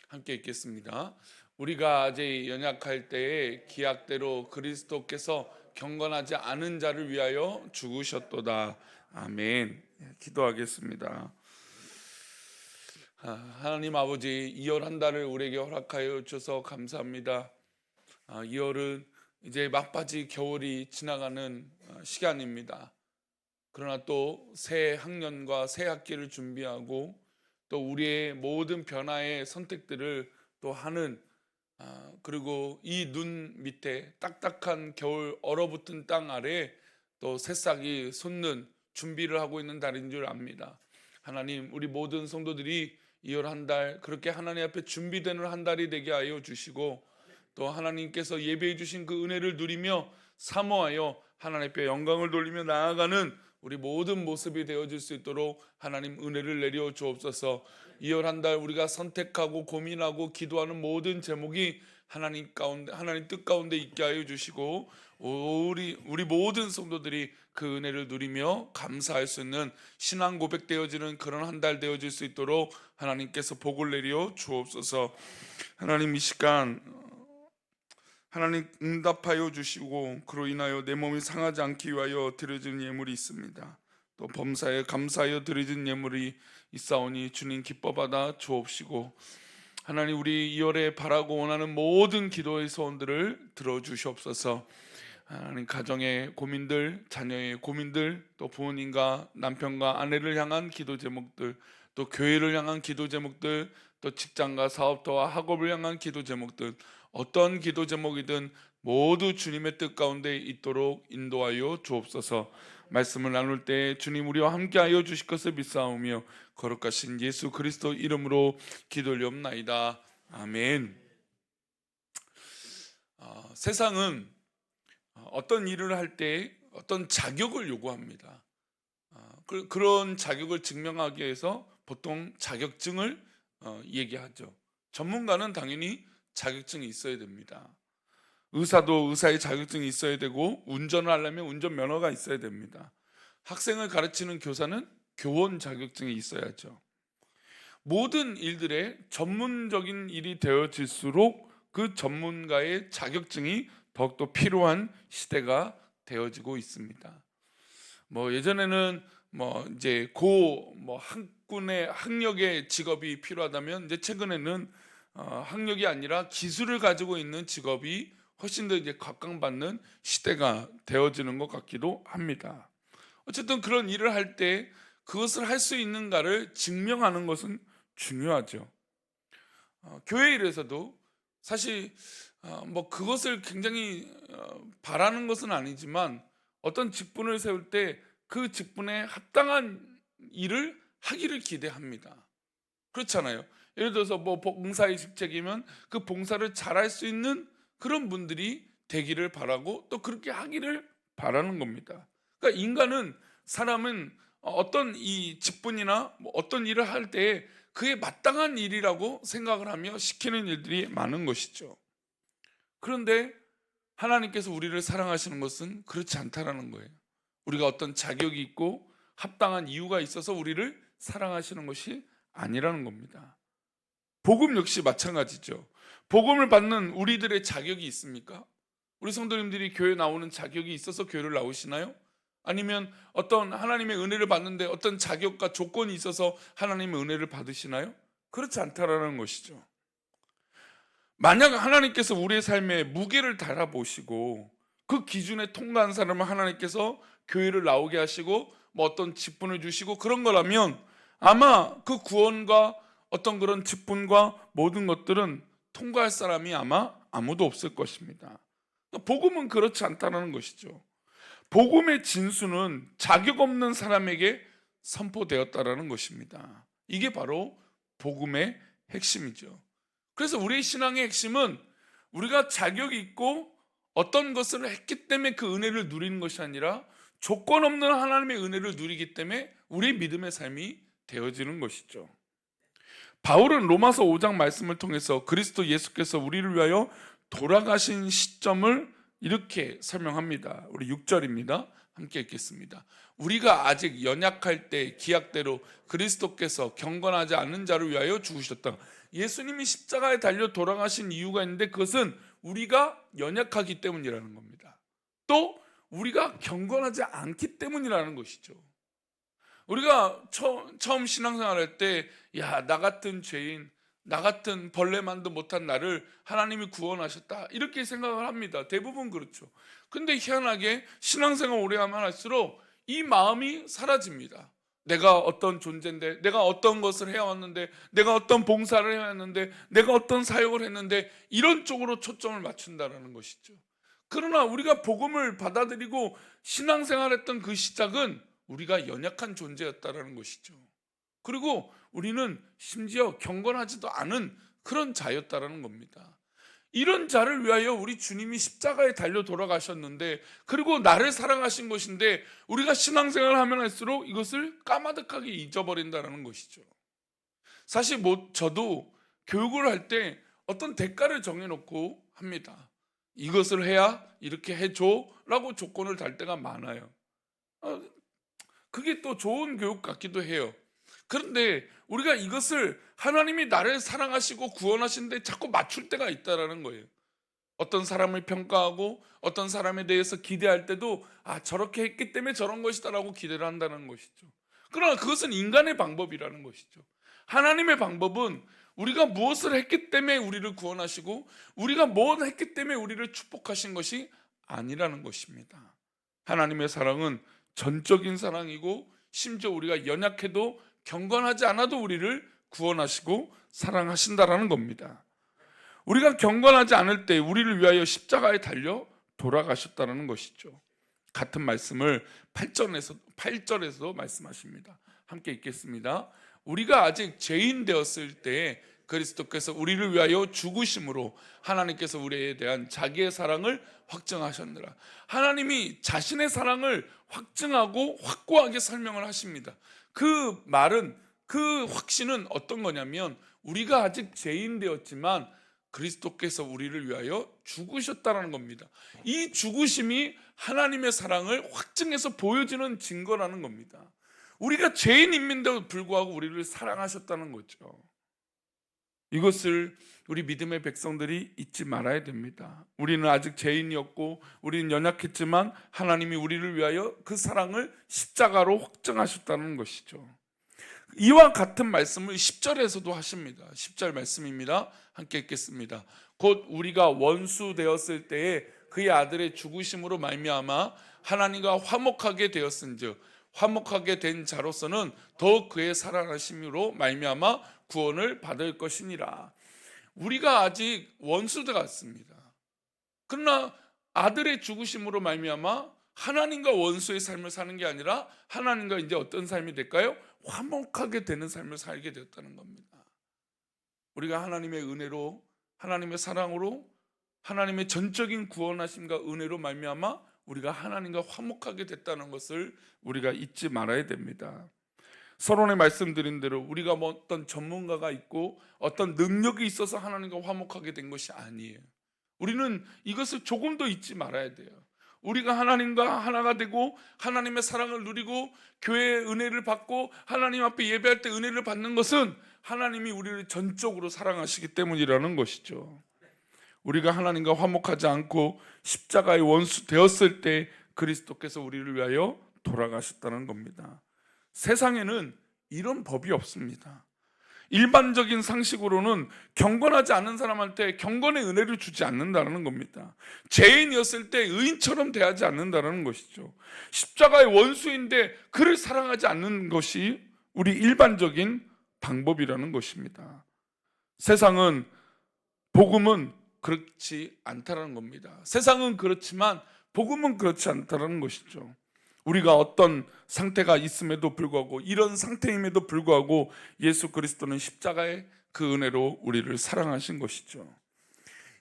함께 읽겠습니다. 우리가 아직 연약할 때에 기약대로 그리스도께서 경건하지 않은 자를 위하여 죽으셨도다. 아멘. 기도하겠습니다. 하나님 아버지, 2월 한 달을 우리에게 허락하여 주셔서 감사합니다. 2월은 이제 막바지 겨울이 지나가는 시간입니다. 그러나 또 새 학년과 새 학기를 준비하고 또 우리의 모든 변화의 선택들을 또 하는, 그리고 이 눈 밑에 딱딱한 겨울 얼어붙은 땅 아래 또 새싹이 솟는 준비를 하고 있는 달인 줄 압니다. 하나님, 우리 모든 성도들이 2월 한 달 그렇게 하나님 앞에 준비되는 한 달이 되게 하여 주시고, 또 하나님께서 예배해 주신 그 은혜를 누리며 사모하여 하나님 앞에 영광을 돌리며 나아가는 우리 모든 모습이 되어질 수 있도록 하나님 은혜를 내려 주옵소서. 2월 한 달 우리가 선택하고 고민하고 기도하는 모든 제목이 하나님 가운데, 하나님 뜻 가운데 있게 하여 주시고, 우리 모든 성도들이 그 은혜를 누리며 감사할 수 있는 신앙 고백되어지는 그런 한 달 되어질 수 있도록 하나님께서 복을 내려 주옵소서. 하나님, 이 시간 하나님 응답하여 주시고, 그로 인하여 내 몸이 상하지 않기 위하여 드려진 예물이 있습니다. 또 범사에 감사하여 드려진 예물이 있사오니 주님 기뻐 받아 주옵시고, 하나님, 우리 2월에 바라고 원하는 모든 기도의 소원들을 들어주시옵소서. 하나님, 가정의 고민들, 자녀의 고민들, 또 부모님과 남편과 아내를 향한 기도 제목들, 또 교회를 향한 기도 제목들, 또 직장과 사업터와 학업을 향한 기도 제목들, 어떤 기도 제목이든 모두 주님의 뜻 가운데 있도록 인도하여 주옵소서. 말씀을 나눌 때 주님 우리와 함께하여 주실 것을 믿사오며 거룩하신 예수 그리스도 이름으로 기도올리옵나이다. 아멘. 세상은 어떤 일을 할 때 어떤 자격을 요구합니다. 그런 자격을 증명하기 위해서 보통 자격증을 얘기하죠. 전문가는 당연히 자격증이 있어야 됩니다. 의사도 의사의 자격증이 있어야 되고, 운전을 하려면 운전면허가 있어야 됩니다. 학생을 가르치는 교사는 교원 자격증이 있어야죠. 모든 일들에 전문적인 일이 되어질수록 그 전문가의 자격증이 더욱더 필요한 시대가 되어지고 있습니다. 예전에는 이제 학군의 학력의 직업이 필요하다면, 이제 최근에는 학력이 아니라 기술을 가지고 있는 직업이 훨씬 더 이제 각광받는 시대가 되어지는 것 같기도 합니다. 어쨌든 그런 일을 할 때 그것을 할 수 있는가를 증명하는 것은 중요하죠. 교회 일에서도 사실 그것을 굉장히 바라는 것은 아니지만, 어떤 직분을 세울 때 그 직분에 합당한 일을 하기를 기대합니다. 그렇잖아요. 예를 들어서 봉사의 직책이면 그 봉사를 잘할 수 있는 그런 분들이 되기를 바라고, 또 그렇게 하기를 바라는 겁니다. 그러니까 사람은 어떤 이 직분이나 어떤 일을 할 때 그에 마땅한 일이라고 생각을 하며 시키는 일들이 많은 것이죠. 그런데 하나님께서 우리를 사랑하시는 것은 그렇지 않다라는 거예요. 우리가 어떤 자격이 있고 합당한 이유가 있어서 우리를 사랑하시는 것이 아니라는 겁니다. 복음 역시 마찬가지죠. 복음을 받는 우리들의 자격이 있습니까? 우리 성도님들이 교회 나오는 자격이 있어서 교회를 나오시나요? 아니면 어떤 하나님의 은혜를 받는데 어떤 자격과 조건이 있어서 하나님의 은혜를 받으시나요? 그렇지 않다라는 것이죠. 만약 하나님께서 우리의 삶에 무게를 달아보시고 그 기준에 통과한 사람을 하나님께서 교회를 나오게 하시고 어떤 직분을 주시고 그런 거라면, 아마 그 구원과 어떤 그런 직분과 모든 것들은 통과할 사람이 아마 아무도 없을 것입니다. 복음은 그렇지 않다는 것이죠. 복음의 진수는 자격 없는 사람에게 선포되었다라는 것입니다. 이게 바로 복음의 핵심이죠. 그래서 우리의 신앙의 핵심은 우리가 자격이 있고 어떤 것을 했기 때문에 그 은혜를 누리는 것이 아니라, 조건 없는 하나님의 은혜를 누리기 때문에 우리의 믿음의 삶이 되어지는 것이죠. 바울은 로마서 5장 말씀을 통해서 그리스도 예수께서 우리를 위하여 돌아가신 시점을 이렇게 설명합니다. 우리 6절입니다. 함께 읽겠습니다. 우리가 아직 연약할 때 기약대로 그리스도께서 경건하지 않은 자를 위하여 죽으셨다. 예수님이 십자가에 달려 돌아가신 이유가 있는데 그것은 우리가 연약하기 때문이라는 겁니다. 또 우리가 경건하지 않기 때문이라는 것이죠. 우리가 처음 신앙생활할 때, 야, 나 같은 죄인, 나 같은 벌레만도 못한 나를 하나님이 구원하셨다, 이렇게 생각을 합니다. 대부분 그렇죠. 근데 희한하게 신앙생활 오래 하면 할수록 이 마음이 사라집니다. 내가 어떤 존재인데, 내가 어떤 것을 해왔는데, 내가 어떤 봉사를 해왔는데, 내가 어떤 사역을 했는데, 이런 쪽으로 초점을 맞춘다는 것이죠. 그러나 우리가 복음을 받아들이고 신앙생활했던 그 시작은 우리가 연약한 존재였다라는 것이죠. 그리고 우리는 심지어 경건하지도 않은 그런 자였다라는 겁니다. 이런 자를 위하여 우리 주님이 십자가에 달려 돌아가셨는데, 그리고 나를 사랑하신 것인데 우리가 신앙생활을 하면 할수록 이것을 까마득하게 잊어버린다는 것이죠. 사실 저도 교육을 할 때 어떤 대가를 정해놓고 합니다. 이것을 해야 이렇게 해줘 라고 조건을 달 때가 많아요. 그게 또 좋은 교육 같기도 해요. 그런데 우리가 이것을 하나님이 나를 사랑하시고 구원하시는데 자꾸 맞출 때가 있다라는 거예요. 어떤 사람을 평가하고 어떤 사람에 대해서 기대할 때도, 저렇게 했기 때문에 저런 것이다라고 기대를 한다는 것이죠. 그러나 그것은 인간의 방법이라는 것이죠. 하나님의 방법은 우리가 무엇을 했기 때문에 우리를 구원하시고 우리가 무엇을 했기 때문에 우리를 축복하신 것이 아니라는 것입니다. 하나님의 사랑은 전적인 사랑이고, 심지어 우리가 연약해도 경건하지 않아도 우리를 구원하시고 사랑하신다라는 겁니다. 우리가 경건하지 않을 때 우리를 위하여 십자가에 달려 돌아가셨다는 것이죠. 같은 말씀을 8절에서 말씀하십니다. 함께 읽겠습니다. 우리가 아직 죄인 되었을 때 그리스도께서 우리를 위하여 죽으심으로 하나님께서 우리에 대한 자기의 사랑을 확증하셨느라. 하나님이 자신의 사랑을 확증하고 확고하게 설명을 하십니다. 그 말은, 그 확신은 어떤 거냐면, 우리가 아직 죄인 되었지만 그리스도께서 우리를 위하여 죽으셨다는 겁니다. 이 죽으심이 하나님의 사랑을 확증해서 보여주는 증거라는 겁니다. 우리가 죄인임에도 불구하고 우리를 사랑하셨다는 거죠. 이것을 우리 믿음의 백성들이 잊지 말아야 됩니다. 우리는 아직 죄인이었고 우리는 연약했지만 하나님이 우리를 위하여 그 사랑을 십자가로 확증하셨다는 것이죠. 이와 같은 말씀을 10절에서도 하십니다. 10절 말씀입니다. 함께 읽겠습니다. 곧 우리가 원수 되었을 때에 그의 아들의 죽으심으로 말미암아 하나님과 화목하게 되었은즉 화목하게 된 자로서는 더욱 그의 살아나심으로 말미암아 구원을 받을 것이니라. 우리가 아직 원수들 같습니다. 그러나 아들의 죽으심으로 말미암아 하나님과 원수의 삶을 사는 게 아니라 하나님과 이제 어떤 삶이 될까요? 화목하게 되는 삶을 살게 되었다는 겁니다. 우리가 하나님의 은혜로, 하나님의 사랑으로, 하나님의 전적인 구원하심과 은혜로 말미암아 우리가 하나님과 화목하게 됐다는 것을 우리가 잊지 말아야 됩니다. 서론에 말씀드린 대로 우리가 어떤 전문가가 있고 어떤 능력이 있어서 하나님과 화목하게 된 것이 아니에요. 우리는 이것을 조금도 잊지 말아야 돼요. 우리가 하나님과 하나가 되고 하나님의 사랑을 누리고 교회의 은혜를 받고 하나님 앞에 예배할 때 은혜를 받는 것은 하나님이 우리를 전적으로 사랑하시기 때문이라는 것이죠. 우리가 하나님과 화목하지 않고 십자가의 원수 되었을 때 그리스도께서 우리를 위하여 돌아가셨다는 겁니다. 세상에는 이런 법이 없습니다. 일반적인 상식으로는 경건하지 않은 사람한테 경건의 은혜를 주지 않는다는 겁니다. 죄인이었을 때 의인처럼 대하지 않는다는 것이죠. 십자가의 원수인데 그를 사랑하지 않는 것이 우리 일반적인 방법이라는 것입니다. 세상은, 복음은 그렇지 않다는 겁니다. 세상은 그렇지만 복음은 그렇지 않다는 것이죠. 우리가 어떤 상태가 있음에도 불구하고, 이런 상태임에도 불구하고 예수 그리스도는 십자가의 그 은혜로 우리를 사랑하신 것이죠.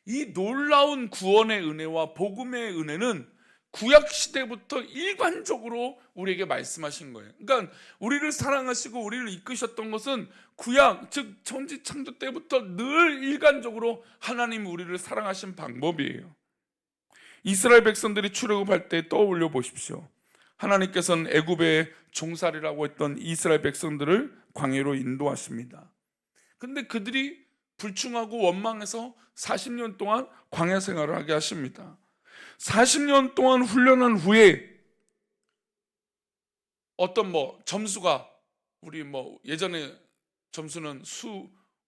이 놀라운 구원의 은혜와 복음의 은혜는 구약 시대부터 일관적으로 우리에게 말씀하신 거예요. 그러니까 우리를 사랑하시고 우리를 이끄셨던 것은 구약, 즉 천지 창조 때부터 늘 일관적으로 하나님이 우리를 사랑하신 방법이에요. 이스라엘 백성들이 출애굽할 때 떠올려 보십시오. 하나님께서는 애굽의 종살이라고 했던 이스라엘 백성들을 광야로 인도하십니다. 근데 그들이 불충하고 원망해서 40년 동안 광야 생활을 하게 하십니다. 40년 동안 훈련한 후에 어떤 점수가, 우리 예전에 점수는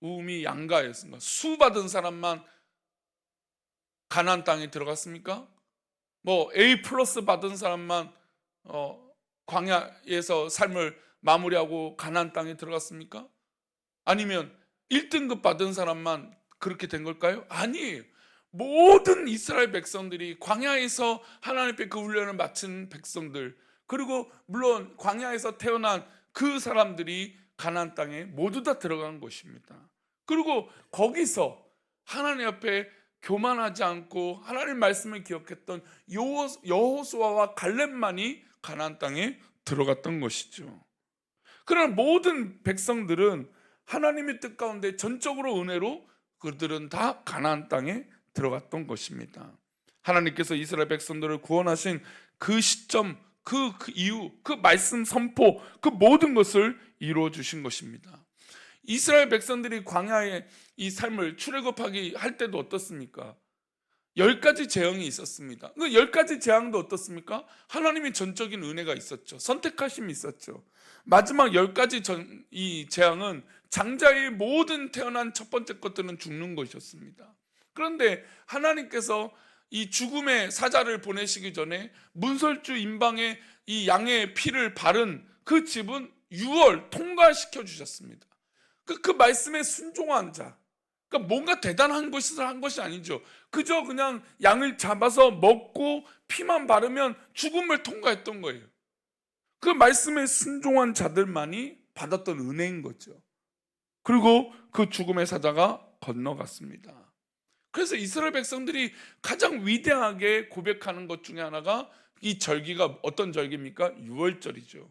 우미 양가였습니다. 수 받은 사람만 가나안 땅에 들어갔습니까? A 플러스 받은 사람만 광야에서 삶을 마무리하고 가나안 땅에 들어갔습니까? 아니면 1등급 받은 사람만 그렇게 된 걸까요? 아니에요. 모든 이스라엘 백성들이, 광야에서 하나님께 그 훈련을 마친 백성들, 그리고 물론 광야에서 태어난 그 사람들이 가나안 땅에 모두 다 들어간 것입니다. 그리고 거기서 하나님 앞에 교만하지 않고 하나님 말씀을 기억했던 여호수아와 갈렙만이 가나안 땅에 들어갔던 것이죠. 그러나 모든 백성들은 하나님의 뜻 가운데 전적으로 은혜로 그들은 다 가나안 땅에 들어갔던 것입니다. 하나님께서 이스라엘 백성들을 구원하신 그 시점, 그 이유, 그 말씀 선포, 그 모든 것을 이루어 주신 것입니다. 이스라엘 백성들이 광야의 이 삶을 출애굽하기 할 때도 어떻습니까? 10가지 재앙이 있었습니다. 그 10가지 재앙도 어떻습니까? 하나님의 전적인 은혜가 있었죠. 선택하심이 있었죠. 마지막 10가지 이 재앙은 장자의 모든 태어난 첫 번째 것들은 죽는 것이었습니다. 그런데 하나님께서 이 죽음의 사자를 보내시기 전에 문설주 임방에 이 양의 피를 바른 그 집은 6월 통과시켜 주셨습니다. 그 말씀에 순종한 자, 그러니까 뭔가 대단한 것을 한 것이 아니죠. 그저 그냥 양을 잡아서 먹고 피만 바르면 죽음을 통과했던 거예요. 그 말씀에 순종한 자들만이 받았던 은혜인 거죠. 그리고 그 죽음의 사자가 건너갔습니다. 그래서 이스라엘 백성들이 가장 위대하게 고백하는 것 중에 하나가 이 절기가 어떤 절기입니까? 유월절이죠.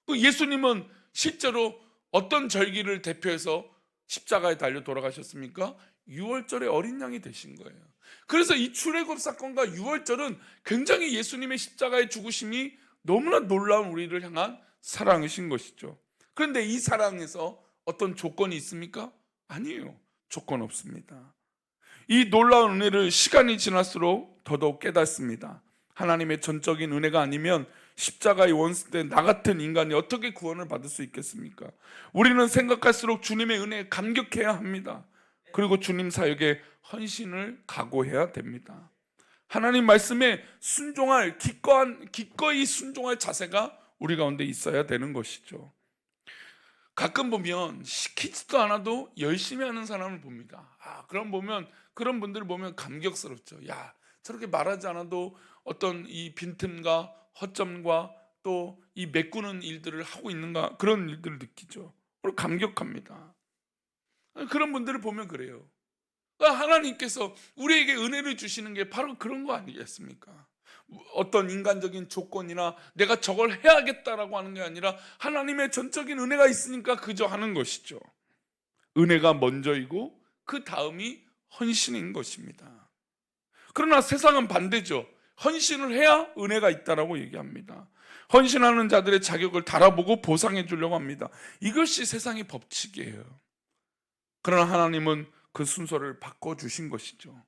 예수님은 실제로 어떤 절기를 대표해서 십자가에 달려 돌아가셨습니까? 유월절의 어린 양이 되신 거예요. 그래서 이 출애굽 사건과 유월절은 굉장히 예수님의 십자가의 죽으심이 너무나 놀라운 우리를 향한 사랑이신 것이죠. 그런데 이 사랑에서 어떤 조건이 있습니까? 아니에요. 조건 없습니다. 이 놀라운 은혜를 시간이 지날수록 더더욱 깨닫습니다. 하나님의 전적인 은혜가 아니면 십자가의 원수된 나 같은 인간이 어떻게 구원을 받을 수 있겠습니까? 우리는 생각할수록 주님의 은혜에 감격해야 합니다. 그리고 주님 사역에 헌신을 각오해야 됩니다. 하나님 말씀에 순종할, 기꺼이 순종할 자세가 우리 가운데 있어야 되는 것이죠. 가끔 보면 시키지도 않아도 열심히 하는 사람을 봅니다. 그런 분들을 보면 감격스럽죠. 야, 저렇게 말하지 않아도 어떤 이 빈틈과 허점과 또 이 메꾸는 일들을 하고 있는가, 그런 일들을 느끼죠. 그리고 감격합니다. 그런 분들을 보면 그래요. 하나님께서 우리에게 은혜를 주시는 게 바로 그런 거 아니겠습니까? 어떤 인간적인 조건이나 내가 저걸 해야겠다라고 하는 게 아니라 하나님의 전적인 은혜가 있으니까 그저 하는 것이죠. 은혜가 먼저이고 그 다음이 헌신인 것입니다. 그러나 세상은 반대죠. 헌신을 해야 은혜가 있다라고 얘기합니다. 헌신하는 자들의 자격을 달아보고 보상해 주려고 합니다. 이것이 세상의 법칙이에요. 그러나 하나님은 그 순서를 바꿔주신 것이죠.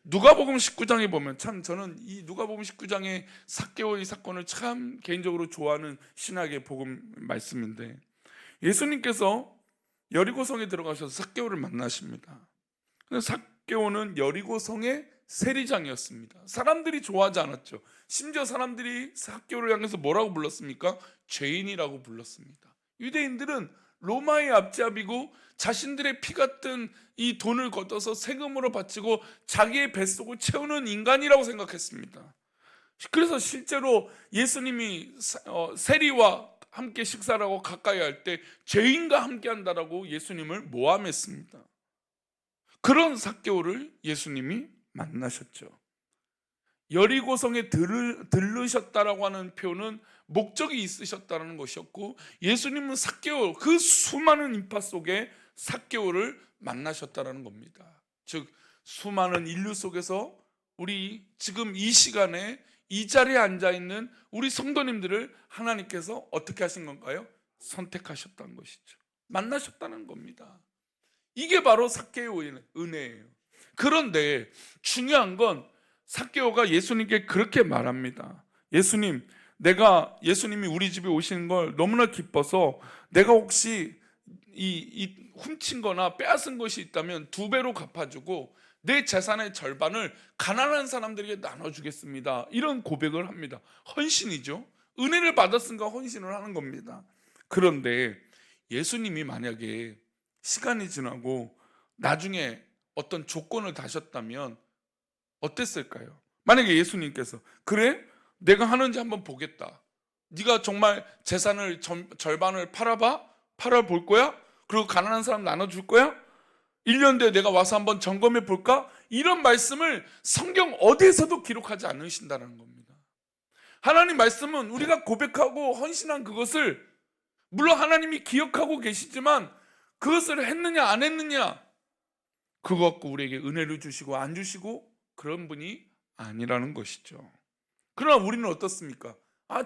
누가복음 19장에 보면, 참 저는 이 누가복음 19장의 삭개오의 사건을 참 개인적으로 좋아하는 신학의 복음 말씀인데, 예수님께서 여리고성에 들어가셔서 삭개오를 만나십니다. 삭개오는 여리고성의 세리장이었습니다. 사람들이 좋아하지 않았죠. 심지어 사람들이 삭개오를 향해서 뭐라고 불렀습니까? 죄인이라고 불렀습니다. 유대인들은 로마의 앞잡이고 자신들의 피 같은 이 돈을 걷어서 세금으로 바치고 자기의 뱃속을 채우는 인간이라고 생각했습니다. 그래서 실제로 예수님이 세리와 함께 식사를 하고 가까이 할 때 죄인과 함께 한다라고 예수님을 모함했습니다. 그런 삭개오를 예수님이 만나셨죠. 여리고성에 들르셨다라고 하는 표현은 목적이 있으셨다는 것이었고, 예수님은 삭개오, 그 수많은 인파 속에 삭개오를 만나셨다는 겁니다. 즉 수많은 인류 속에서 우리 지금 이 시간에 이 자리에 앉아있는 우리 성도님들을 하나님께서 어떻게 하신 건가요? 선택하셨다는 것이죠. 만나셨다는 겁니다. 이게 바로 삭개오의 은혜예요. 그런데 중요한 건 삭개오가 예수님께 그렇게 말합니다. 예수님이 우리 집에 오시는 걸 너무나 기뻐서 내가 혹시 이 훔친 거나 빼앗은 것이 있다면 2배로 갚아주고 내 재산의 절반을 가난한 사람들에게 나눠주겠습니다. 이런 고백을 합니다. 헌신이죠. 은혜를 받았으니까 헌신을 하는 겁니다. 그런데 예수님이 만약에 시간이 지나고 나중에 어떤 조건을 다셨다면 어땠을까요? 만약에 예수님께서 그래? 내가 하는지 한번 보겠다. 네가 정말 재산을 절반을 팔아볼 거야? 그리고 가난한 사람 나눠줄 거야? 1년 뒤에 내가 와서 한번 점검해 볼까? 이런 말씀을 성경 어디에서도 기록하지 않으신다는 겁니다. 하나님 말씀은 우리가 고백하고 헌신한 그것을 물론 하나님이 기억하고 계시지만 그것을 했느냐 안 했느냐 그거 갖고 우리에게 은혜를 주시고 안 주시고 그런 분이 아니라는 것이죠. 그러나 우리는 어떻습니까?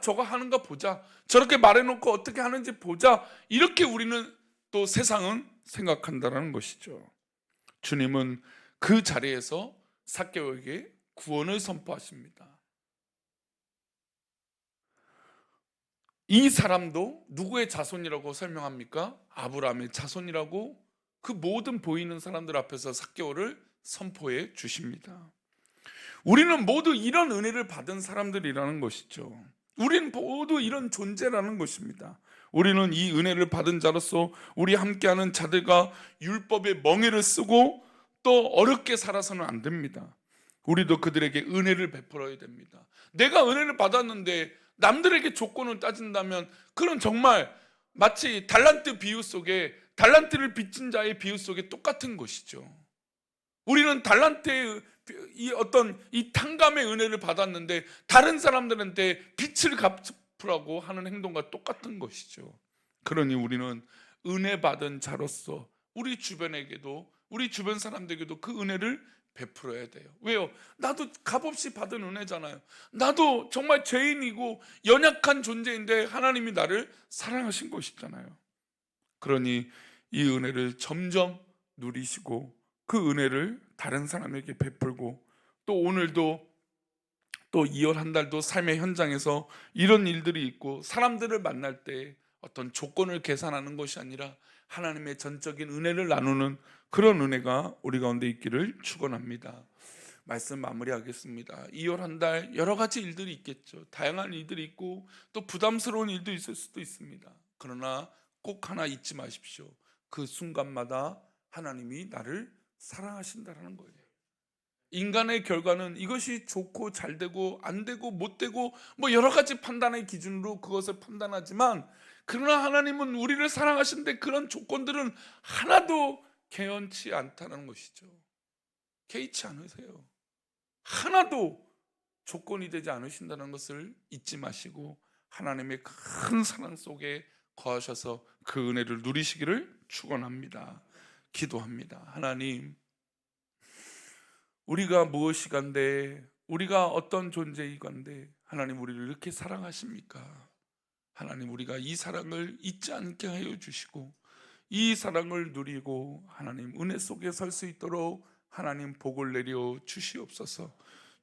저거 하는가 보자. 저렇게 말해놓고 어떻게 하는지 보자. 이렇게 우리는 또 세상은 생각한다는 것이죠. 주님은 그 자리에서 삭개오에게 구원을 선포하십니다. 이 사람도 누구의 자손이라고 설명합니까? 아브라함의 자손이라고 그 모든 보이는 사람들 앞에서 삭개오를 선포해 주십니다. 우리는 모두 이런 은혜를 받은 사람들이라는 것이죠. 우리는 모두 이런 존재라는 것입니다. 우리는 이 은혜를 받은 자로서 우리 함께하는 자들과 율법의 멍에를 쓰고 또 어렵게 살아서는 안 됩니다. 우리도 그들에게 은혜를 베풀어야 됩니다. 내가 은혜를 받았는데 남들에게 조건을 따진다면 그건 정말 마치 달란트 비유 속에 달란트를 빚진 자의 비유 속에 똑같은 것이죠. 우리는 달란트의 이 탕감의 은혜를 받았는데 다른 사람들한테 빚을 갚으라고 하는 행동과 똑같은 것이죠. 그러니 우리는 은혜 받은 자로서 우리 주변 사람들에게도 그 은혜를 베풀어야 돼요. 왜요? 나도 값없이 받은 은혜잖아요. 나도 정말 죄인이고 연약한 존재인데 하나님이 나를 사랑하신 것이잖아요. 그러니 이 은혜를 점점 누리시고 그 은혜를 다른 사람에게 베풀고 또 오늘도 또 2월 한 달도 삶의 현장에서 이런 일들이 있고 사람들을 만날 때 어떤 조건을 계산하는 것이 아니라 하나님의 전적인 은혜를 나누는 그런 은혜가 우리 가운데 있기를 축원합니다. 말씀 마무리하겠습니다. 2월 한 달 여러 가지 일들이 있겠죠. 다양한 일들이 있고 또 부담스러운 일도 있을 수도 있습니다. 그러나 꼭 하나 잊지 마십시오. 그 순간마다 하나님이 나를 사랑하신다는 거예요. 인간의 결과는 이것이 좋고 잘 되고 안 되고 못 되고 뭐 여러 가지 판단의 기준으로 그것을 판단하지만 그러나 하나님은 우리를 사랑하시는데 그런 조건들은 하나도 개연치 않다는 것이죠. 개의치 않으세요. 하나도 조건이 되지 않으신다는 것을 잊지 마시고 하나님의 큰 사랑 속에 거하셔서 그 은혜를 누리시기를 축원합니다. 기도합니다. 하나님, 우리가 무엇이간데 우리가 어떤 존재이간데 하나님 우리를 이렇게 사랑하십니까? 하나님 우리가 이 사랑을 잊지 않게 하여 주시고 이 사랑을 누리고 하나님 은혜 속에 설 수 있도록 하나님 복을 내려 주시옵소서.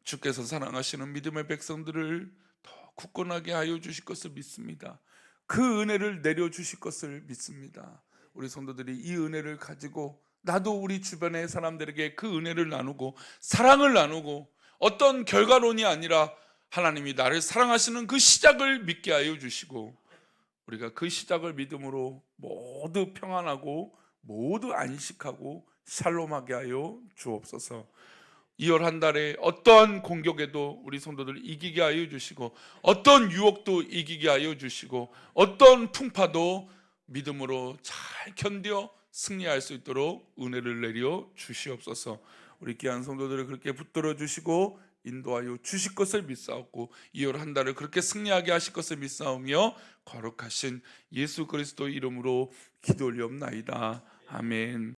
주께서 사랑하시는 믿음의 백성들을 더 굳건하게 하여 주실 것을 믿습니다. 그 은혜를 내려 주실 것을 믿습니다. 우리 성도들이 이 은혜를 가지고 나도 우리 주변의 사람들에게 그 은혜를 나누고 사랑을 나누고 어떤 결과론이 아니라 하나님이 나를 사랑하시는 그 시작을 믿게 하여 주시고 우리가 그 시작을 믿음으로 모두 평안하고 모두 안식하고 샬롬하게 하여 주옵소서. 2월 한 달에 어떠한 공격에도 우리 성도들 이기게 하여 주시고 어떤 유혹도 이기게 하여 주시고 어떤 풍파도 믿음으로 잘 견뎌 승리할 수 있도록 은혜를 내려 주시옵소서. 우리 귀한 성도들을 그렇게 붙들어 주시고 인도하여 주실 것을 믿사옵고 2월 한 달을 그렇게 승리하게 하실 것을 믿사오며 거룩하신 예수 그리스도 이름으로 기도 올리옵나이다. 아멘.